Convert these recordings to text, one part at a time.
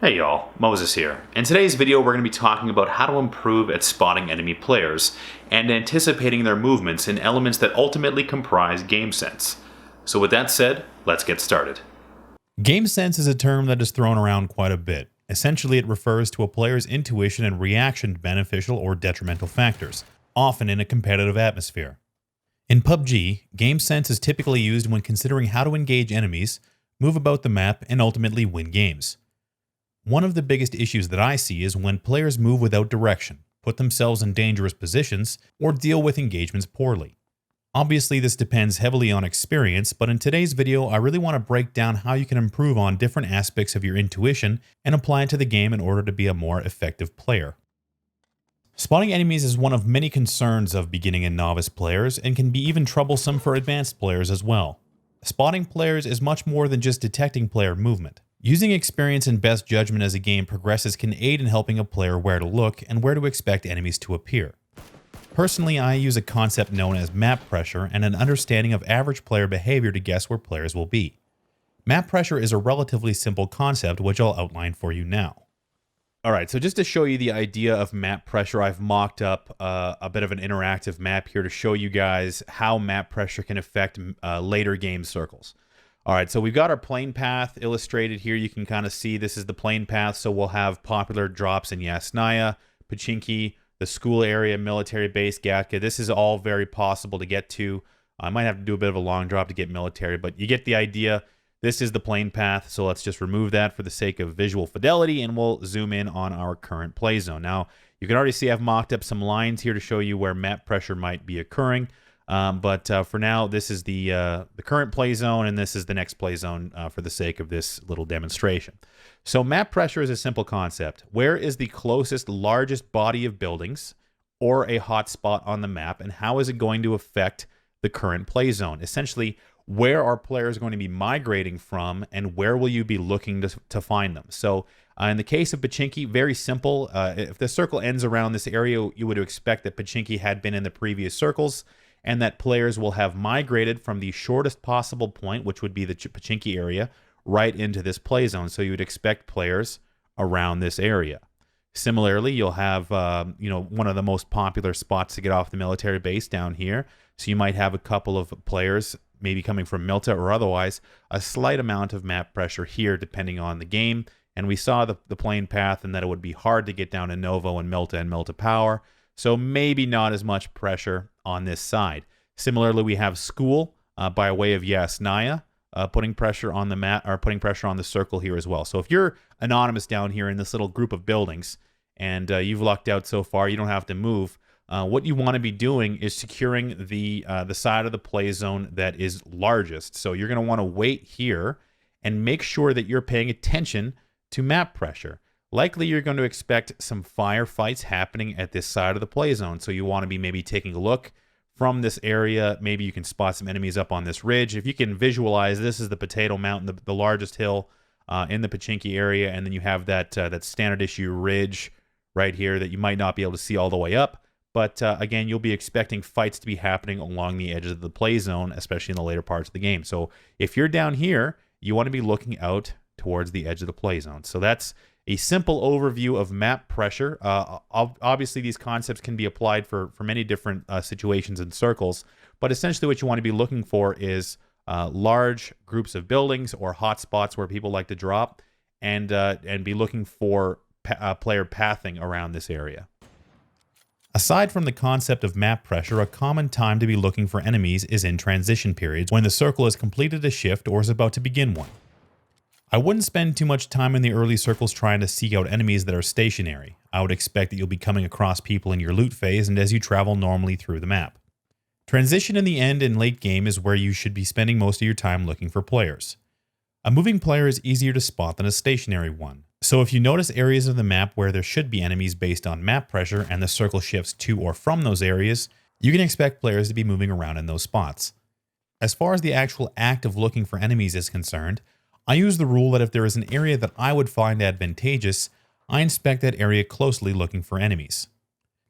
Hey y'all, Moses here. In today's video we're going to be talking about how to improve at spotting enemy players and anticipating their movements in elements that ultimately comprise game sense. So with that said, let's get started. Game sense is a term that is thrown around quite a bit. Essentially, it refers to a player's intuition and reaction to beneficial or detrimental factors, often in a competitive atmosphere. In PUBG, game sense is typically used when considering how to engage enemies, move about the map, and ultimately win games. One of the biggest issues that I see is when players move without direction, put themselves in dangerous positions, or deal with engagements poorly. Obviously, this depends heavily on experience, but in today's video, I really want to break down how you can improve on different aspects of your intuition and apply it to the game in order to be a more effective player. Spotting enemies is one of many concerns of beginning and novice players and can be even troublesome for advanced players as well. Spotting players is much more than just detecting player movement. Using experience and best judgment as a game progresses can aid in helping a player where to look and where to expect enemies to appear. Personally, I use a concept known as map pressure and an understanding of average player behavior to guess where players will be. Map pressure is a relatively simple concept which I'll outline for you now. Alright, so just to show you the idea of map pressure, I've mocked up a bit of an interactive map here to show you guys how map pressure can affect later game circles. Alright, so we've got our plane path illustrated here. You can kind of see this is the plane path, so we'll have popular drops in Yasnaya, Pachinki, the school area, military base, Gatka. This is all very possible to get to. I might have to do a bit of a long drop to get military, but you get the idea. This is the plane path, so let's just remove that for the sake of visual fidelity, and we'll zoom in on our current play zone. Now, you can already see I've mocked up some lines here to show you where map pressure might be occurring. But for now, this is the current play zone, and this is the next play zone for the sake of this little demonstration. So map pressure is a simple concept. Where is the closest, largest body of buildings or a hot spot on the map, and how is it going to affect the current play zone? Essentially, where are players going to be migrating from, and where will you be looking to find them? So in the case of Pachinki, very simple. If the circle ends around this area, you would expect that Pachinki had been in the previous circles, and that players will have migrated from the shortest possible point, which would be the Pachinki area, right into this play zone. So you would expect players around this area. Similarly, you'll have one of the most popular spots to get off the military base down here. So you might have a couple of players maybe coming from Milta or otherwise, a slight amount of map pressure here depending on the game. And we saw the plane path and that it would be hard to get down to Novo and Milta Power. So maybe not as much pressure on this side. Similarly, we have school by way of Yasnaya putting pressure on the map, or putting pressure on the circle here as well. So if you're anonymous down here in this little group of buildings and you've lucked out so far, you don't have to move. What you want to be doing is securing the side of the play zone that is largest. So you're going to want to wait here and make sure that you're paying attention to map pressure. Likely you're going to expect some firefights happening at this side of the play zone. So you want to be maybe taking a look from this area. Maybe you can spot some enemies up on this ridge. If you can visualize, this is the Potato Mountain, the largest hill in the Pachinki area. And then you have that standard issue ridge right here that you might not be able to see all the way up. But again, you'll be expecting fights to be happening along the edges of the play zone, especially in the later parts of the game. So if you're down here, you want to be looking out towards the edge of the play zone. So that's a simple overview of map pressure. Obviously, these concepts can be applied for many different situations and circles, but essentially what you want to be looking for is large groups of buildings or hotspots where people like to drop, and be looking for player pathing around this area. Aside from the concept of map pressure, a common time to be looking for enemies is in transition periods when the circle has completed a shift or is about to begin one. I wouldn't spend too much time in the early circles trying to seek out enemies that are stationary. I would expect that you'll be coming across people in your loot phase and as you travel normally through the map. Transition in the end and late game is where you should be spending most of your time looking for players. A moving player is easier to spot than a stationary one. So if you notice areas of the map where there should be enemies based on map pressure and the circle shifts to or from those areas, you can expect players to be moving around in those spots. As far as the actual act of looking for enemies is concerned, I use the rule that if there is an area that I would find advantageous, I inspect that area closely looking for enemies.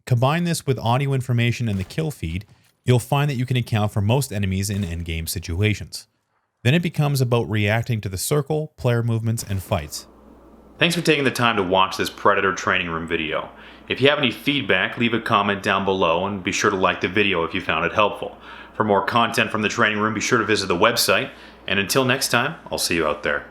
Combine this with audio information and the kill feed, you'll find that you can account for most enemies in endgame situations. Then it becomes about reacting to the circle, player movements, and fights. Thanks for taking the time to watch this Predator training room video. If you have any feedback, leave a comment down below and be sure to like the video if you found it helpful. For more content from the training room, be sure to visit the website, and until next time, I'll see you out there.